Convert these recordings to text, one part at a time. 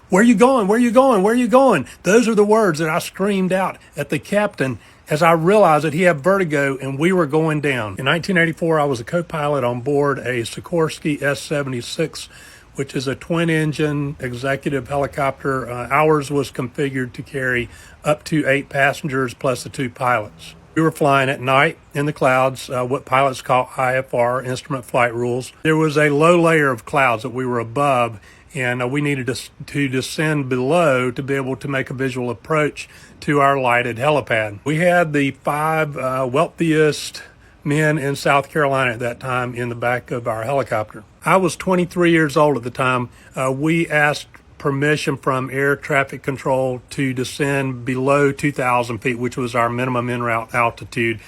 "Where you going? Where you going? Where you going?" Those are the words that I screamed out at the captain as I realized that he had vertigo and we were going down. In 1984, I was a co-pilot on board a Sikorsky S-76, which is a twin-engine executive helicopter. Ours was configured to carry up to 8 passengers plus the 2 pilots. We were flying at night in the clouds, what pilots call IFR, instrument flight rules. There was a low layer of clouds that we were above, and we needed to descend below to be able to make a visual approach to our lighted helipad. We had the 5 wealthiest men in South Carolina at that time in the back of our helicopter. I was 23 years old at the time. We asked permission from air traffic control to descend below 2,000 feet, which was our minimum en route altitude.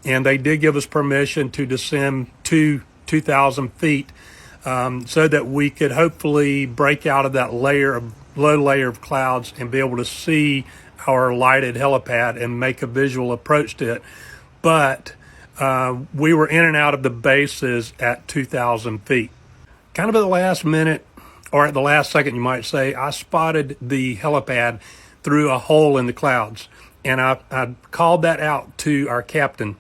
And they did give us permission to descend to 2,000 feet so that we could hopefully break out of that low layer of clouds and be able to see our lighted helipad and make a visual approach to it. But we were in and out of the bases at 2,000 feet. Kind of at the last minute, or at the last second, you might say, I spotted the helipad through a hole in the clouds. And I called that out to our captain.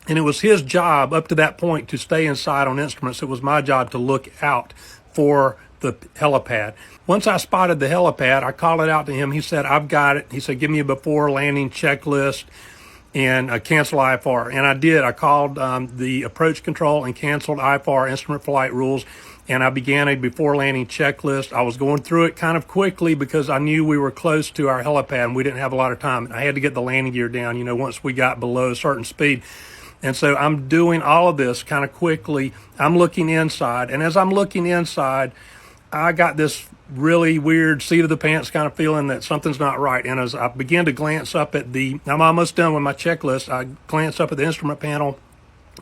And it was his job up to that point to stay inside on instruments. It was my job to look out for the helipad. Once I spotted the helipad, I called it out to him. He said, "I've got it." He said, "Give me a before landing checklist and cancel IFR." And I did. I called the approach control and canceled IFR, instrument flight rules. And I began a before landing checklist. I was going through it kind of quickly because I knew we were close to our helipad and we didn't have a lot of time. I had to get the landing gear down, once we got below a certain speed. And so I'm doing all of this kind of quickly. I'm looking inside. And as I'm looking inside, I got this really weird seat of the pants kind of feeling that something's not right. And as I began to glance up at I'm almost done with my checklist. I glanced up at the instrument panel,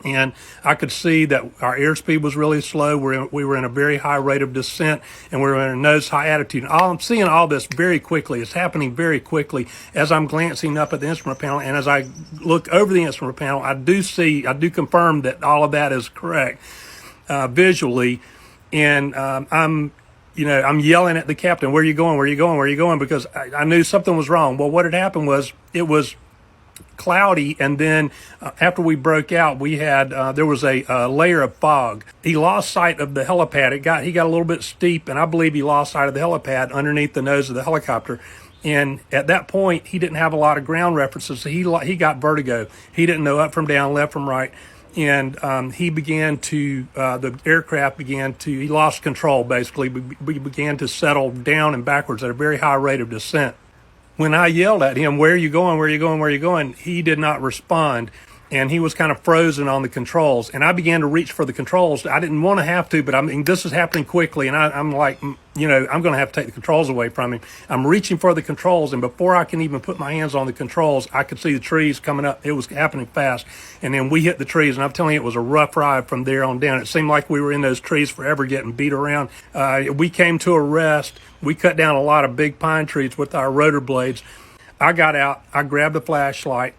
and I could see that our airspeed was really slow. We were in a very high rate of descent, and we were in a nose high attitude. And I'm seeing all this very quickly. It's happening very quickly as I'm glancing up at the instrument panel. And as I look over the instrument panel, I do confirm that all of that is correct visually. And I'm yelling at the captain, "Where are you going? Where are you going? Where are you going?" Because I knew something was wrong. Well, what had happened was it was cloudy, and then after we broke out, we had there was a layer of fog. He lost sight of the helipad. He got a little bit steep, and I believe he lost sight of the helipad underneath the nose of the helicopter. And at that point, he didn't have a lot of ground references, so he got vertigo. He didn't know up from down, left from right. And the aircraft he lost control, basically. We began to settle down and backwards at a very high rate of descent. When I yelled at him, "Where are you going? Where are you going? Where are you going?" he did not respond, and he was kind of frozen on the controls. And I began to reach for the controls. I didn't want to have to, but this is happening quickly, and I'm like, I'm going to have to take the controls away from him. I'm reaching for the controls, and before I can even put my hands on the controls, I could see the trees coming up. It was happening fast, and then we hit the trees, and I'm telling you, it was a rough ride from there on down. It seemed like we were in those trees forever, getting beat around. We came to a rest. We cut down a lot of big pine trees with our rotor blades. I got out, I grabbed a flashlight,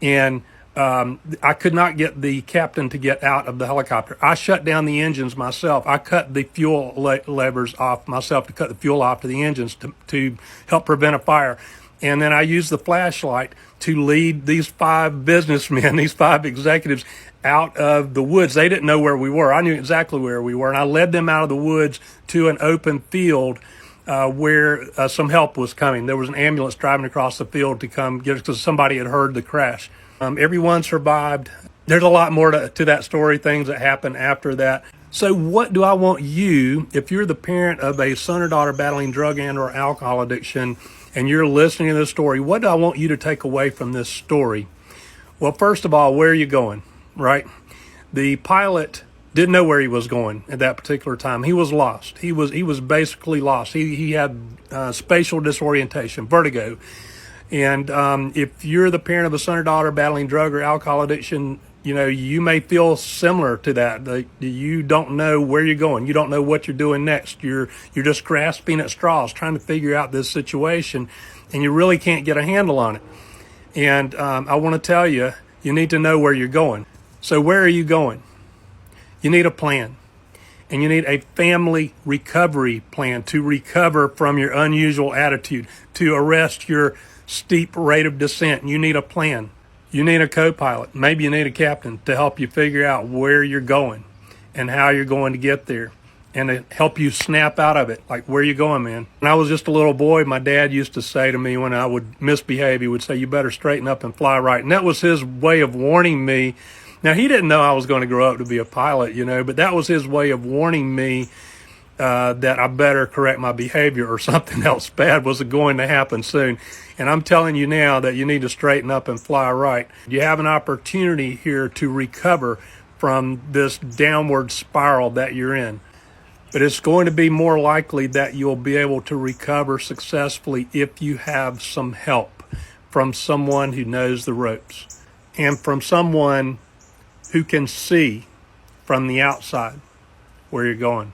and I could not get the captain to get out of the helicopter. I shut down the engines myself. I cut the fuel levers off myself to cut the fuel off to the engines to help prevent a fire. And then I used the flashlight to lead these 5 businessmen, these 5 executives, out of the woods. They didn't know where we were. I knew exactly where we were. And I led them out of the woods to an open field where some help was coming. There was an ambulance driving across the field to come get us because somebody had heard the crash. Everyone survived. There's a lot more to that story, things that happened after that. So what do I want you, if you're the parent of a son or daughter battling drug and or alcohol addiction, and you're listening to this story, what do I want you to take away from this story? Well, first of all, where are you going, right? The pilot didn't know where he was going at that particular time. He was lost. He was basically lost. He had spatial disorientation, vertigo. And if you're the parent of a son or daughter battling drug or alcohol addiction, you may feel similar to that. You don't know where you're going. You don't know what you're doing next. You're just grasping at straws, trying to figure out this situation, and you really can't get a handle on it. And I want to tell you, you need to know where you're going. So where are you going? You need a plan. And you need a family recovery plan to recover from your unusual attitude, to arrest your steep rate of descent. You need a plan. You need a co-pilot. Maybe you need a captain to help you figure out where you're going and how you're going to get there, and to help you snap out of it. Like, where you going, man? When I was just a little boy, my dad used to say to me when I would misbehave, he would say, you better straighten up and fly right. And that was his way of warning me. Now, he didn't know I was going to grow up to be a pilot, but that was his way of warning me that I better correct my behavior, or something else bad was going to happen soon. And I'm telling you now that you need to straighten up and fly right. You have an opportunity here to recover from this downward spiral that you're in. But it's going to be more likely that you'll be able to recover successfully if you have some help from someone who knows the ropes, and from someone who can see from the outside where you're going.